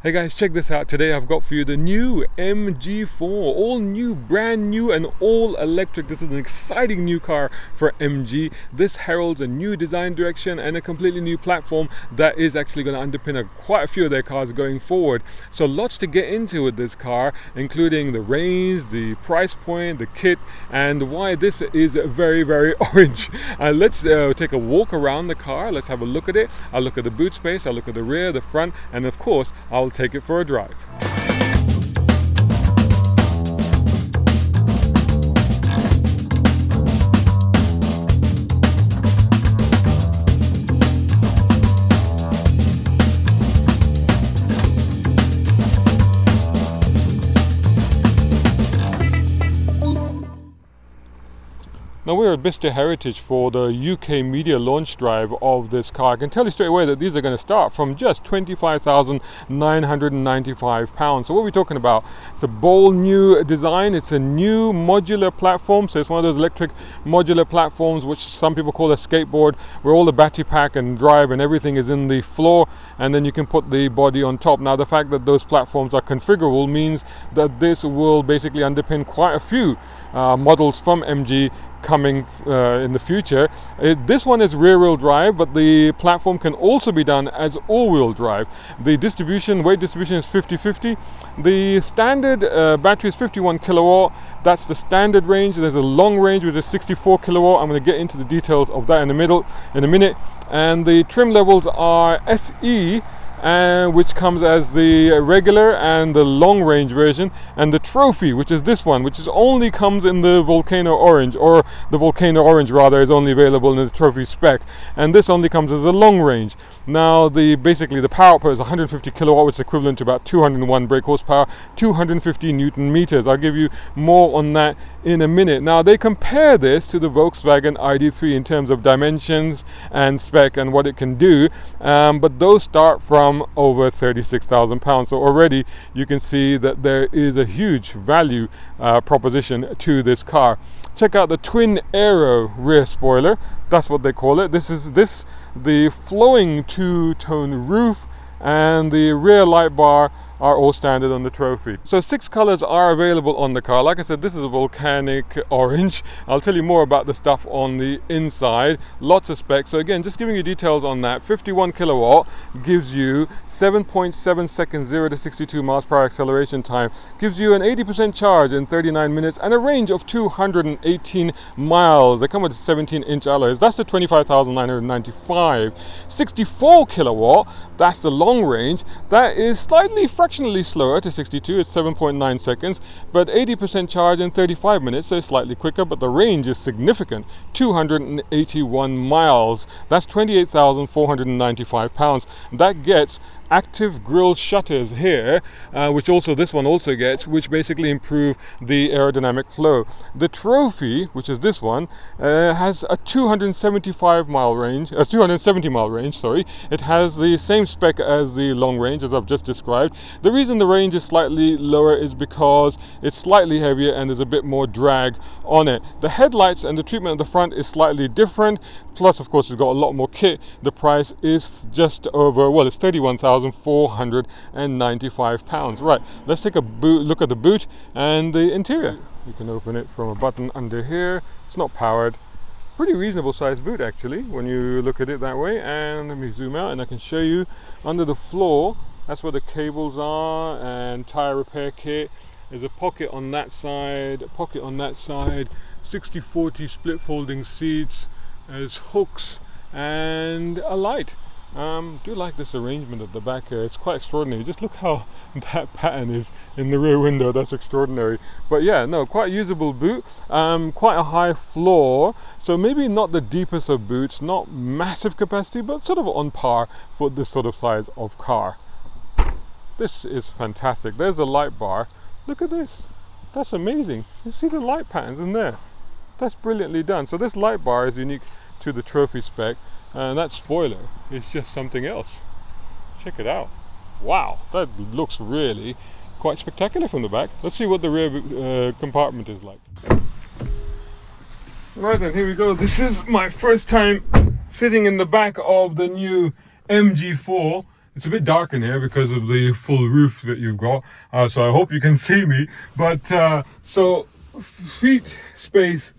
Hey guys, check this out. Today I've got for you the new MG4, all new, brand new and all electric. This is an exciting new car for MG. This heralds a new design direction and a completely new platform that is actually going to underpin quite a few of their cars going forward. So lots to get into with this car, including the range, the price point, the kit, and why this is very, very orange. Let's take a walk around the car. Let's have a look at it. I'll look at the boot space, I'll look at the rear, the front, and of course I'll take it for a drive. Now we're at Bicester Heritage for the UK media launch drive of this car. I can tell you straight away that these are going to start from just £25,995. So what are we talking about? It's a bold new design. It's a new modular platform. So it's one of those electric modular platforms which some people call a skateboard, where all the battery pack and drive and everything is in the floor, and then you can put the body on top. Now the fact that those platforms are configurable means that this will basically underpin quite a few models from MG coming in the future. This one is rear-wheel drive, but the platform can also be done as all-wheel drive. The weight distribution is 50-50. The standard battery is 51 kilowatt. That's the standard range. There's a long range which is 64 kilowatt. I'm going to get into the details of that in a minute. And the trim levels are SE, which comes as the regular and the long range version, and the trophy, which is this one, which is only comes in the volcano orange, or the volcano orange rather is only available in the trophy spec, and this only comes as a long range. Now basically the power output is 150 kilowatt, which is equivalent to about 201 brake horsepower, 250 newton meters. I'll give you more on that in a minute. Now they compare this to the Volkswagen ID3 in terms of dimensions and spec and what it can do, but those start from over £36,000. So already you can see that there is a huge value proposition to this car. Check out the twin aero rear spoiler. That's what they call it. This is the flowing two-tone roof and the rear light bar are all standard on the trophy. So 6 colors are available on the car. Like I said, this is a volcanic orange. I'll tell you more about the stuff on the inside. Lots of specs. So again, just giving you details on that. 51 kilowatt gives you 7.7 seconds 0 to 62 miles per hour acceleration time. Gives you an 80% charge in 39 minutes and a range of 218 miles. They come with 17-inch alloys. That's the 25,995. 64 kilowatt, that's the long range. That is fractionally slower to 62, it's 7.9 seconds, but 80% charge in 35 minutes, so it's slightly quicker, but the range is significant, 281 miles. That's 28,495 pounds. That gets active grille shutters here, which this one also gets, which basically improve the aerodynamic flow. The trophy, which is this one, has a 270 mile range. Sorry, it has the same spec as the long range as I've just described. The reason the range is slightly lower is because it's slightly heavier and there's a bit more drag on it. The headlights and the treatment at the front is slightly different. Plus, of course, it's got a lot more kit. The price is just over, it's £31,495. Right, let's take a look at the boot and the interior. You can open it from a button under here. It's not powered. Pretty reasonable sized boot actually when you look at it that way. And let me zoom out and I can show you under the floor. That's where the cables are and tire repair kit. There's a pocket on that side, 60/40 split folding seats. There's hooks and a light. Do like this arrangement at the back here. It's quite extraordinary. Just look how that pattern is in the rear window. That's extraordinary. But yeah, no, quite usable boot. Quite a high floor, so maybe not the deepest of boots, not massive capacity, but sort of on par for this sort of size of car. This is fantastic. There's the light bar. Look at this. That's amazing. You see the light patterns in there. That's brilliantly done. So this light bar is unique to the trophy spec, and that spoiler is just something else. Check it out. Wow, that looks really quite spectacular from the back. Let's see what the rear compartment is like. Right then, here we go. This is my first time sitting in the back of the new MG4. It's a bit dark in here because of the full roof that you've got, so I hope you can see me. But so seat space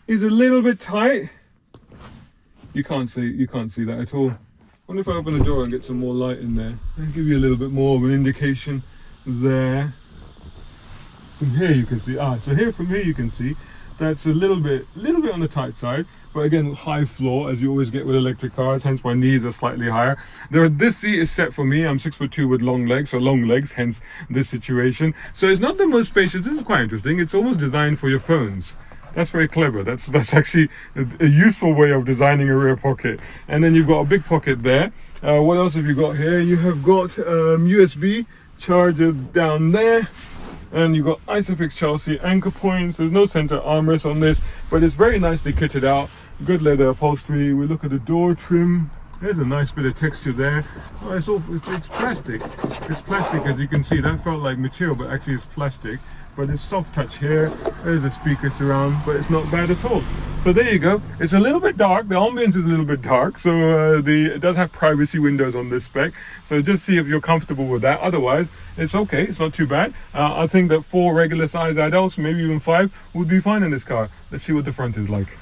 is a little bit tight. You can't see that at all. I wonder if I open the door and get some more light in there. I'll give you a little bit more of an indication there. From here you can see, so here from here you can see that's a little bit on the tight side, but again, high floor as you always get with electric cars, hence my knees are slightly higher. This seat is set for me. I'm 6'2" with long legs, so long legs, hence this situation. So it's not the most spacious. This is quite interesting. It's almost designed for your phones. That's very clever. That's actually a useful way of designing a rear pocket. And then you've got a big pocket there. What else have you got here? You have got USB charger down there. And you've got Isofix Chelsea anchor points. There's no center armrest on this, but it's very nicely kitted out. Good leather upholstery. We look at the door trim. There's a nice bit of texture there. Oh, it's plastic. It's plastic, as you can see. That felt like material, but actually it's plastic. But it's soft touch here. There's a speaker surround, but it's not bad at all. So there you go. It's a little bit dark. The ambience is a little bit dark, so it does have privacy windows on this spec. So just see if you're comfortable with that. Otherwise, it's okay. It's not too bad. I think that 4 regular size adults, maybe even 5, would be fine in this car. Let's see what the front is like.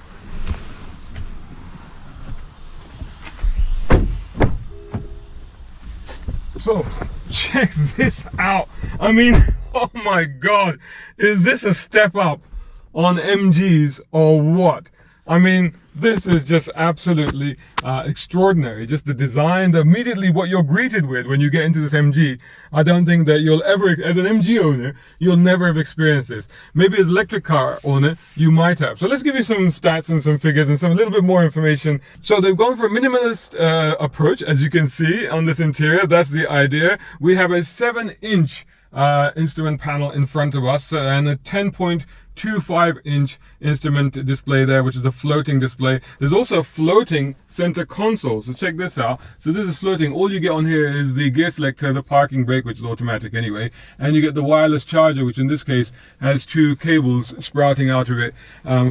So check this out. I mean, oh my God, is this a step up on MGs or what? I mean, this is just absolutely extraordinary. Just the design, immediately what you're greeted with when you get into this MG. I don't think that you'll ever, as an MG owner, you'll never have experienced this. Maybe as an electric car owner, you might have. So let's give you some stats and some figures and a little bit more information. So they've gone for a minimalist approach, as you can see on this interior. That's the idea. We have a 7-inch instrument panel in front of us and a 10.25-inch instrument display there, which is a floating display. There's also a floating center console. So check this out. So this is floating. All you get on here is the gear selector, the parking brake, which is automatic anyway, and you get the wireless charger, which in this case has 2 cables sprouting out of it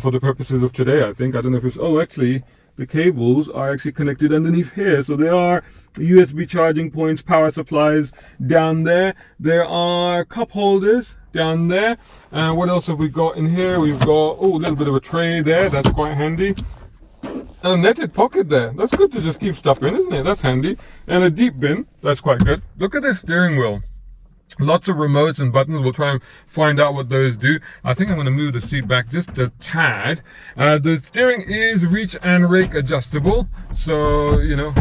for the purposes of today, I think. I don't know if it's, actually the cables are actually connected underneath here. So there are USB charging points, power supplies down there. There are cup holders down there. And what else have we got in here? We've got a little bit of a tray there. That's quite handy. And a netted pocket there. That's good to just keep stuff in, isn't it? That's handy. And a deep bin. That's quite good. Look at this steering wheel. Lots of remotes and buttons. We'll try and find out what those do. I think I'm going to move the seat back just a tad. The steering is reach and rake adjustable. So,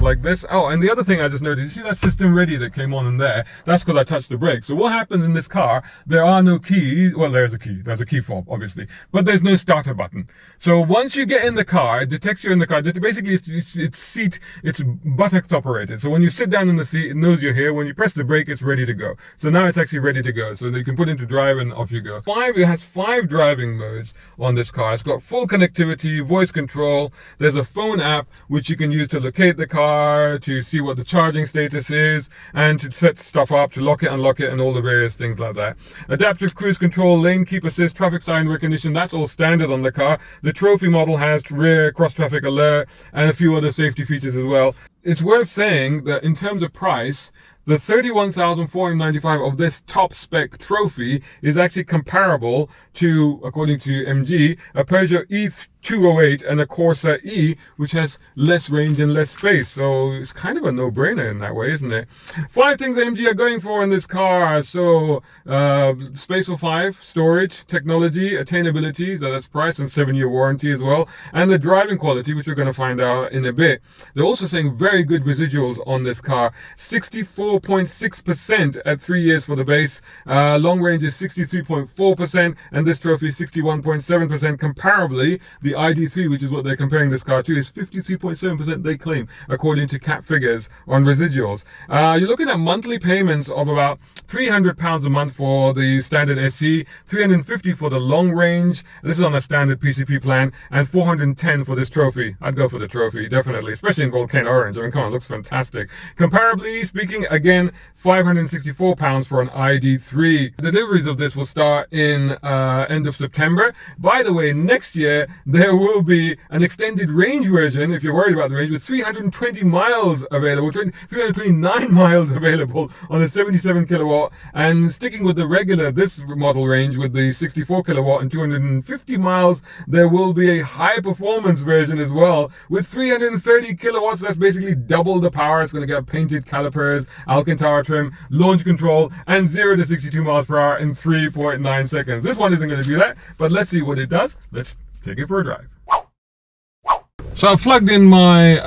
like this. Oh, and the other thing I just noticed, you see that system ready that came on in there? That's because I touched the brake. So what happens in this car, there are no keys. Well, there's a key. There's a key fob, obviously. But there's no starter button. So once you get in the car, it detects you're in the car. Basically, it's buttocks operated. So when you sit down in the seat, it knows you're here. When you press the brake, it's ready to go. So now it's actually ready to go, so you can put into drive and off you go. It has 5 driving modes on this car. It's got full connectivity, voice control. There's a phone app which you can use to locate the car, to see what the charging status is, and to set stuff up, to lock it, unlock it, and all the various things like that. Adaptive cruise control, lane keep assist, traffic sign recognition, that's all standard on the car. The trophy model has rear cross traffic alert and a few other safety features as well. It's worth saying that in terms of price, the $31,495 of this top spec trophy is actually comparable to, according to MG, a Peugeot E-208 and a Corsa E, which has less range and less space. So it's kind of a no-brainer in that way, isn't it? 5 things that MG are going for in this car. So space for 5, storage, technology, attainability, so that's price, and 7-year warranty as well, and the driving quality, which we're going to find out in a bit. They're also saying very good residuals on this car. 64.6% at 3 years for the base. Long range is 63.4%, and this trophy is 61.7%. Comparably, the ID3, which is what they're comparing this car to, is 53.7%, they claim, according to CAP figures on residuals. You're looking at monthly payments of about £300 a month for the standard SE, $350 for the long range. This is on a standard PCP plan, and $410 for this trophy. I'd go for the trophy, definitely, especially in volcano orange. I mean, come on, it looks fantastic. Comparably speaking, again, £564 for an ID3. Deliveries of this will start in end of September. By the way, next year there will be an extended range version, if you're worried about the range, with 320 miles available, 329 miles available on the 77 kilowatt. And sticking with the regular, this model range with the 64 kilowatt and 250 miles, there will be a high performance version as well with 330 kilowatts. That's basically double the power. It's going to get painted calipers, Alcantara trim, launch control, and 0 to 62 miles per hour in 3.9 seconds. This one isn't going to do that, but let's see what it does. Let's take it for a drive. So I've plugged in my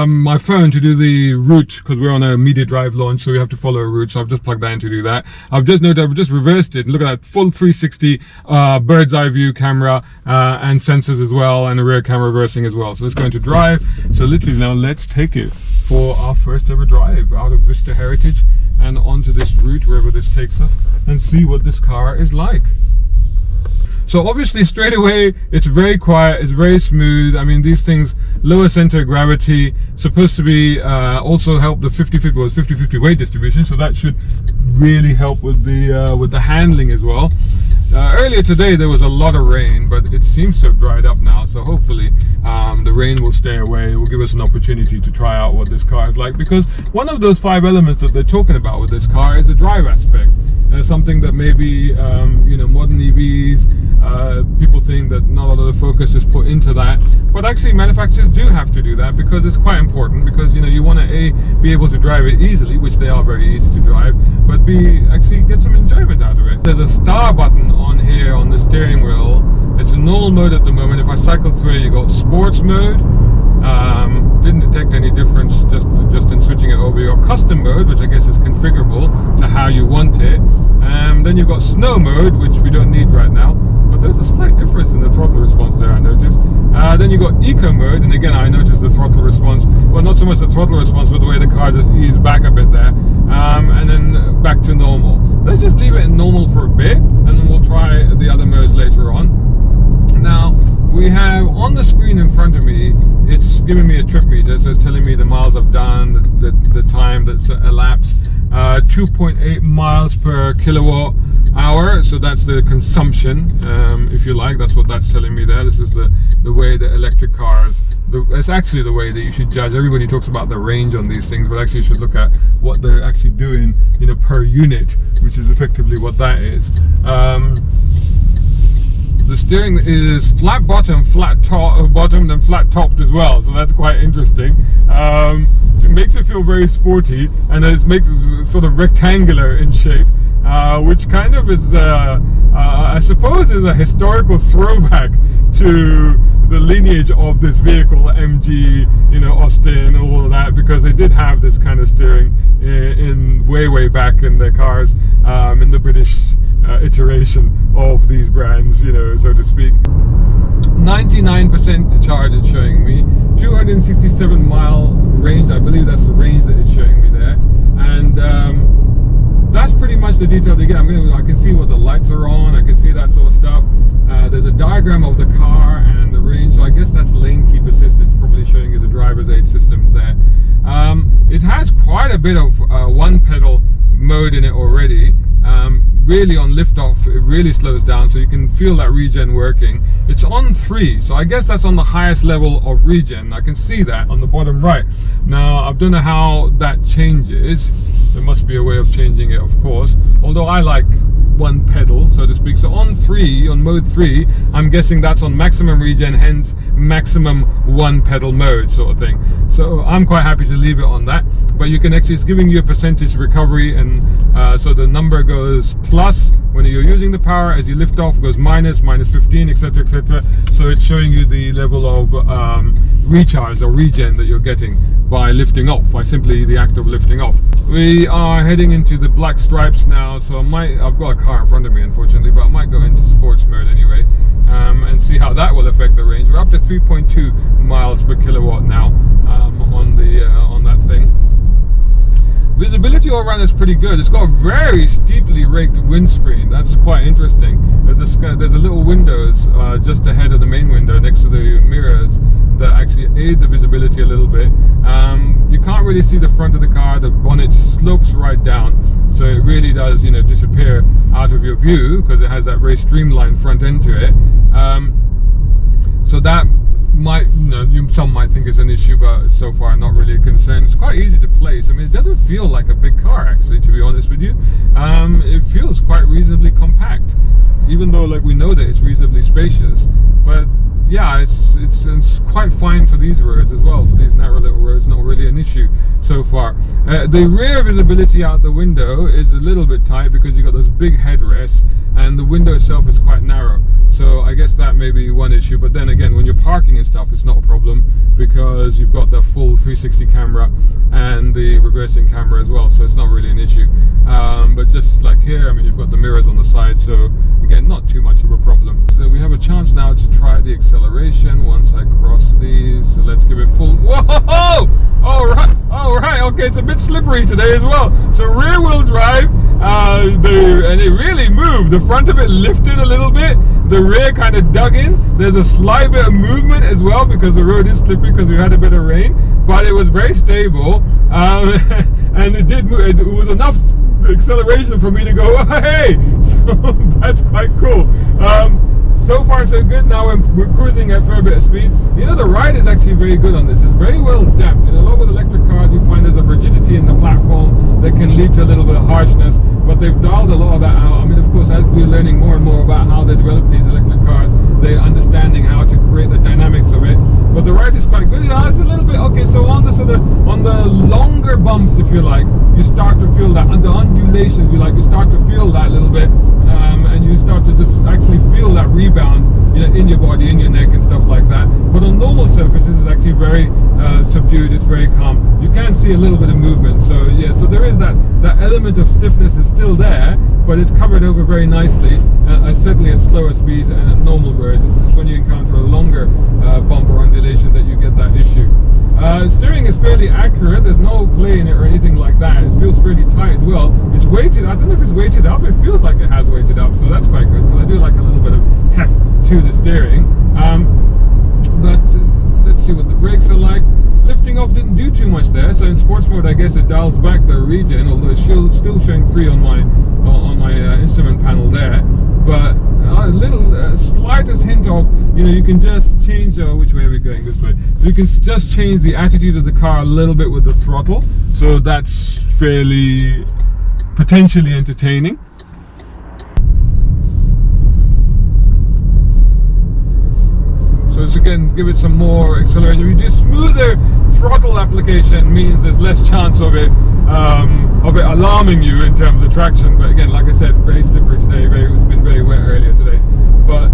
my phone to do the route, because we're on a media drive launch, so we have to follow a route. So I've just plugged that in to do that. I've just reversed it. Look at that, full 360 bird's eye view camera and sensors as well, and a rear camera reversing as well. So let's go into drive. So literally now let's take it for our first ever drive out of Vista Heritage and onto this route, wherever this takes us, and see what this car is like. So obviously straight away it's very quiet, it's very smooth. I mean, these things, lower center of gravity, supposed to be also help the 50-50 weight distribution, so that should really help with the handling as well. Earlier today there was a lot of rain, but it seems to have dried up now, so hopefully the rain will stay away. It will give us an opportunity to try out what this car is like, because one of those 5 elements that they're talking about with this car is the drive aspect. Something that maybe you know, modern EVs, people think that not a lot of focus is put into that, but actually manufacturers do have to do that, because it's quite important, because you know, you want to A, be able to drive it easily, which they are very easy to drive, but B, actually get some enjoyment out of it. There's a star button on here on the steering wheel. It's a normal mode at the moment. If I cycle through it, you got sports mode. Didn't detect any difference just in switching it over. You got custom mode, which I guess is configurable to how you want it. Then you've got snow mode, which we don't need right now, but there's a slight difference in the throttle response there, I noticed. Then you've got eco mode, and again I noticed the throttle response, well, not so much the throttle response, but the way the car just eased back a bit there. And then back to normal. Let's just leave it in normal for a bit, and then we'll try the other modes later on. Now, we have on the screen in front of me, it's giving me a trip meter, so it's telling me the miles I've done, the time that's elapsed. 2.8 miles per kilowatt hour, so that's the consumption, if you like. That's what that's telling me there. This is the way that electric cars, it's actually the way that you should judge. Everybody talks about the range on these things, but actually you should look at what they're actually doing, you know, per unit, which is effectively what that is. The steering is flat bottom, flat top, bottomed and flat topped as well, so that's quite interesting. It makes it feel very sporty, and it makes it sort of rectangular in shape, which kind of is, I suppose, is a historical throwback to the lineage of this vehicle, MG, you know, Austin, all of that, because they did have this kind of steering in way back in their cars, in the British iteration of these brands, you know, so to speak. 99% charge it's showing me, 267 mile range, I believe that's the range that it's showing me there, and that's pretty much the detail they get. I can see what the lights are on, I can see that sort of stuff. There's a diagram of the car and the range, so I guess that's lane keep assist. It's probably showing you the driver's aid systems there. It has quite a bit of one pedal mode in it already. Really on liftoff it really slows down, so you can feel that regen working. It's on 3, so I guess that's on the highest level of regen. I can see that on the bottom right. Now I don't know how that changes. There must be a way of changing it, of course, although I like one pedal, so to speak. So on 3, on mode 3, I'm guessing that's on maximum regen, hence maximum one pedal mode sort of thing. So I'm quite happy to leave it on that, but you can actually, it's giving you a percentage recovery, and so the number goes plus when you're using the power, as you lift off goes minus 15, etc, etc. So it's showing you the level of recharge or regen that you're getting by lifting off, by simply the act of lifting off. We are heading into the black stripes now, so I've got a car in front of me unfortunately, but I might go into sports mode anyway, and see how that will affect the range. We're up to 3.2 miles per kilowatt now on that thing. Visibility all around is pretty good. It's got a very steeply raked windscreen. That's quite interesting. There's a little windows just ahead of the main window next to the mirrors that actually aid the visibility a little bit. You can't really see the front of the car. The bonnet slopes right down, so it really does, disappear out of your view because it has that very streamlined front end to it. So that might, some might think it's an issue, but so far not really a concern. It's quite easy to place. I mean, it doesn't feel like a big car actually, to be honest with you. It feels quite reasonably compact, even though we know that it's reasonably spacious. But yeah, it's quite fine for these roads as well. For these narrow little roads, not really an issue so far. The rear visibility out the window is a little bit tight because you've got those big headrests, and the window itself is quite narrow. So I guess that may be one issue. But then again, when you're parking and stuff, it's not a problem because you've got the full 360 camera and the reversing camera as well. So it's not really an issue. But just like here, I mean, you've got the mirrors on the side. So again, not too much of a problem. So we have a chance now to try the acceleration once I cross these. So let's give it full. Whoa! All right. Okay, it's a bit slippery today as well. So rear wheel drive, and it really moved. The front of it lifted a little bit. The rear kind of dug in. There's a slight bit of movement as well because the road is slippery because we had a bit of rain. But it was very stable, and it did move. It was enough acceleration for me to go, hey! So that's quite cool. So far so good. Now we're cruising at a fair bit of speed. The ride is actually very good on this. It's very well damped. A lot with electric cars, you find there's a rigidity in the platform that can lead to a little bit of harshness, but they've dialed a lot of that out. I mean, of course, as we're learning more and more about how they develop these electric cars, they're understanding how to create the dynamics of it. But the ride is quite good. It's a little bit, okay, so on the longer bumps, if you like, you start to feel that, and the undulations, you start to feel that a little bit, and you start to just actually feel that rebound in your body, in your neck and stuff like that. But on normal surfaces, it's actually very subdued, it's very calm. You can see a little bit of movement, so yeah, so there is that element of stiffness is still there, but it's covered over very nicely, certainly at slower speeds and at normal roads. It's just when you encounter a longer bump or undulation that you get that issue. Steering is fairly accurate. There's no play in it or anything like that. It feels fairly tight as well. It's weighted. I don't know if it's weighted up. It feels like it has weighted up, so that's quite good because I do like a little bit of heft to the steering. But let's see what the brakes are like. Lifting off didn't do too much there. So in sports mode, I guess it dials back the regen, although it's still showing 3 on my instrument panel there. But a little slightest hint of, you can just change, which way are we going? This way. You can just change the attitude of the car a little bit with the throttle, so that's fairly potentially entertaining. So it's again, give it some more acceleration. If you do smoother throttle application, means there's less chance of it alarming you in terms of traction. But again, like I said, very slippery today. It's been very wet earlier today. But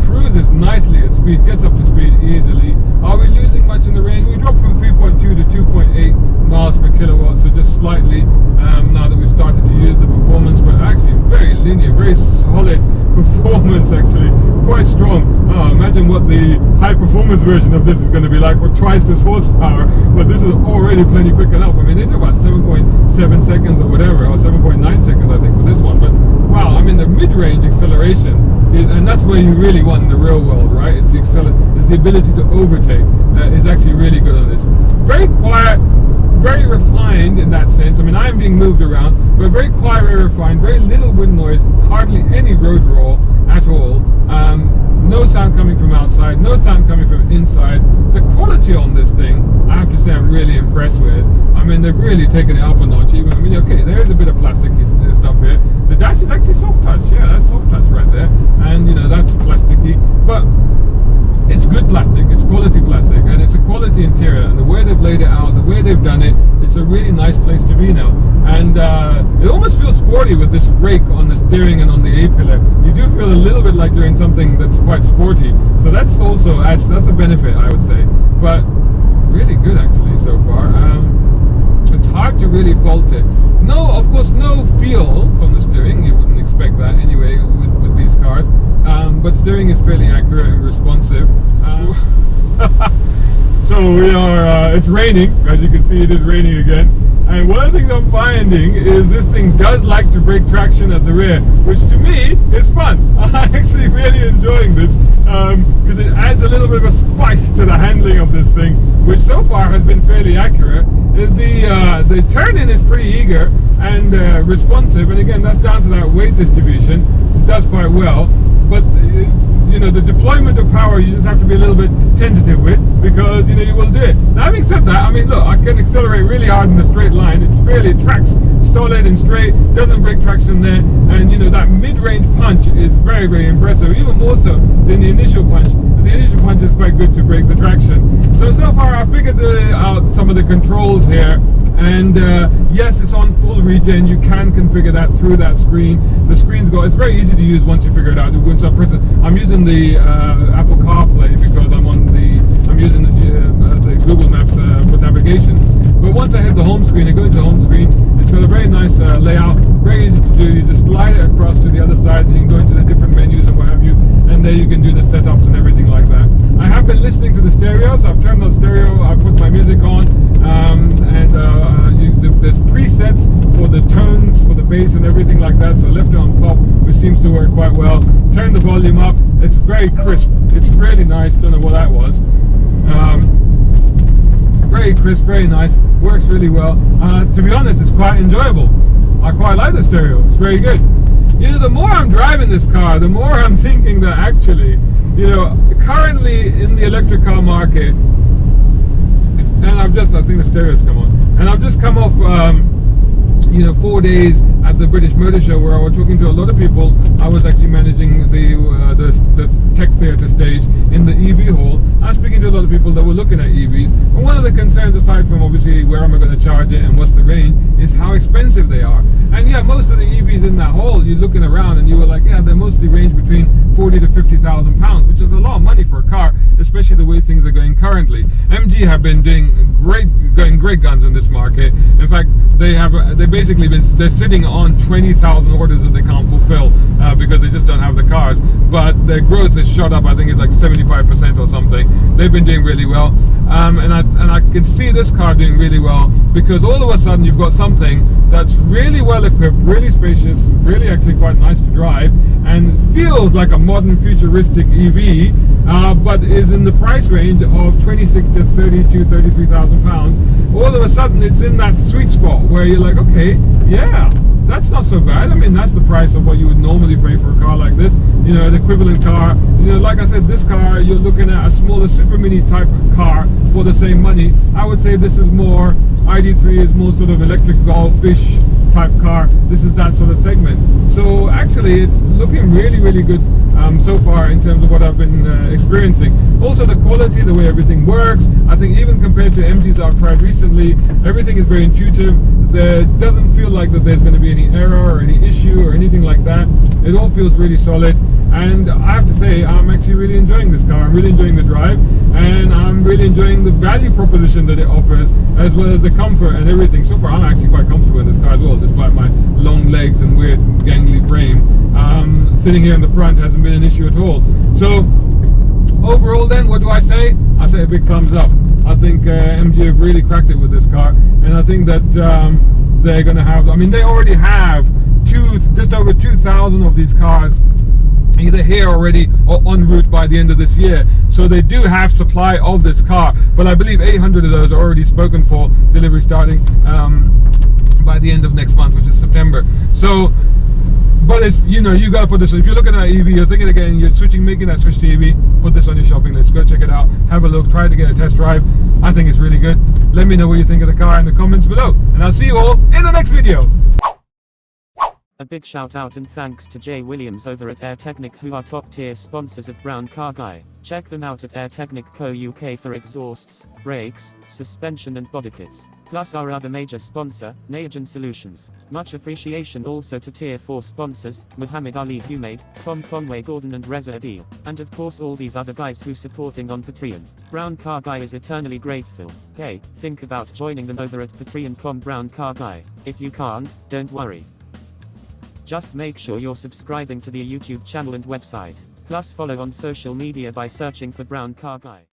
cruises nicely at speed, gets up to speed easily. Are we losing much in the range? We dropped from 3.2 to 2.8 miles per kilowatt, so just slightly now that we've started to use the performance, but actually very linear, very solid performance actually, quite strong. Imagine what the high performance version of this is going to be like, what twice this horsepower, but this is already plenty quick enough. I mean, they took about 7.7 seconds or whatever, or 7.9 seconds I think for this one, but wow, I mean the mid-range acceleration, and that's where you really want in the real world, right? It's the ability to overtake is actually really good on this. Very quiet, very refined in that sense. I mean, I am being moved around, but very quiet, very refined, very little wind noise, hardly any road roar at all. No sound coming from outside, no sound coming from inside. The quality on this thing, I have to say, I'm really impressed with. I mean, they've really taken it up a notch. Even, I mean, okay, there is a bit of plastic stuff here. The dash is actually soft touch. Yeah, that's soft touch right there, and that's plasticky, but it's good plastic, it's quality plastic, and it's a quality interior, and the way they've laid it out, the way they've done it, it's a really nice place to be now. And it almost feels sporty with this rake on the steering and on the A-pillar. You do feel a little bit like you're in something that's quite sporty, so that's a benefit, I would say. But really good actually so far. It's hard to really fault it. No, of course, no feel from the steering. You wouldn't expect that anyway with these cars. but steering is fairly accurate and responsive. So we are, it's raining, as you can see it is raining again. And one of the things I'm finding is this thing does like to break traction at the rear, which to me is fun. I'm actually really enjoying this because it adds a little bit of a spice to the handling of this thing, which so far has been fairly accurate. The turn-in is pretty eager and responsive, and again that's down to that weight distribution. It does quite well, but you know, the deployment of power you just have to be a little bit tentative with, because you know you will do it. Now, having said that, I mean, look, I can accelerate really hard in a straight line. It tracks solid and straight, doesn't break traction there, and you know that mid-range punch is very, very impressive, even more so than the initial punch. The initial punch is quite good to break the traction. So far I figured out some of the controls here, and yes, it's on full regen. You can configure that through that screen. The screen's it's very easy to use once you figure it out. I'm using the Apple CarPlay because I'm using the Google Maps for navigation. But once I hit the home screen, I go into the home screen. It's got a very nice layout, very easy to do. You just slide it across to the other side, and you can go into the different menus and what have you, and there you can do the setups and everything like that. I have been listening to the stereo, so I've turned on stereo, I've put my music on, there's presets for the tones, for the bass and everything like that, so I left it on pop, which seems to work quite well. Turn the volume up, it's very crisp, it's really nice, don't know what that was. Very crisp, very nice, works really well. To be honest, it's quite enjoyable. I quite like the stereo, it's very good. You know, the more I'm driving this car, the more I'm thinking that actually, you know, currently in the electric car market, and I think the stereo's come on, and I've just come off, you know, 4 days at the British Motor Show, where I was talking to a lot of people. I was actually managing the tech theatre stage in the EV hall. I was speaking to a lot of people that were looking at EVs, and one of the concerns, aside from obviously where am I going to charge it and what's the range, is how expensive they are. And yeah, most of the EVs in that hall, you're looking around and you were like, yeah, they mostly range between 40 to 50,000 pounds, which is a lot of money for a car, especially the way things are going currently. MG have been going great guns in this market. In fact, they're sitting on 20,000 orders that they can't fulfill because they just don't have the cars. But their growth has shot up. I think it's like 75% or something. They've been doing really well, and I can see this car doing really well, because all of a sudden you've got something that's really well equipped, really spacious, really actually quite nice to drive, and feels like a modern futuristic EV, but is in the price range of 26 to 33,000 pounds. All of a sudden it's in that sweet spot where you're like, okay, yeah, that's not so bad. I mean, that's the price of what you would normally pay for a car like this. You know, an equivalent car, you know, like I said, this car, you're looking at a smaller super mini type car for the same money. I would say this is more, ID3 is more sort of electric golf-ish type car. This is that sort of segment. So actually it's looking really, really good so far in terms of what I've been experiencing. Also the quality, the way everything works, I think even compared to MGs I've tried recently, everything is very intuitive. There doesn't feel like that there's going to be any error or any issue or anything like that. It all feels really solid, and I have to say I'm actually really enjoying this car. I'm really enjoying the drive, and I'm really enjoying the value proposition that it offers, as well as the comfort and everything. So far I'm actually quite comfortable in this car as well, despite my long legs and weird gangly frame. Sitting here in the front hasn't been an issue at all. So overall then, what do I say? I say a big thumbs up. I think MG have really cracked it with this car, and I think that they're going to have, I mean, they already have just over 2,000 of these cars either here already or en route by the end of this year. So they do have supply of this car, but I believe 800 of those are already spoken for, delivery starting by the end of next month, which is September. So, but it's, you know, you got to put this on. If you're looking at EV, you're thinking again, you're making that switch to EV, put this on your shopping list. Go check it out, have a look, try to get a test drive. I think it's really good. Let me know what you think of the car in the comments below, and I'll see you all in the next video. A big shout out and thanks to Jay Williams over at Air Technic, who are top tier sponsors of Brown Car Guy. Check them out at Air Technic Co UK for exhausts, brakes, suspension and body kits. Plus our other major sponsor, Nayagen Solutions. Much appreciation also to tier 4 sponsors, Muhammad Ali Humaid, Tom Conway Gordon and Reza Adil. And of course all these other guys who supporting on Patreon. Brown Car Guy is eternally grateful. Hey, think about joining them over at patreon.com Brown Car Guy. If you can't, don't worry. Just make sure you're subscribing to the YouTube channel and website. Plus follow on social media by searching for Brown Car Guy.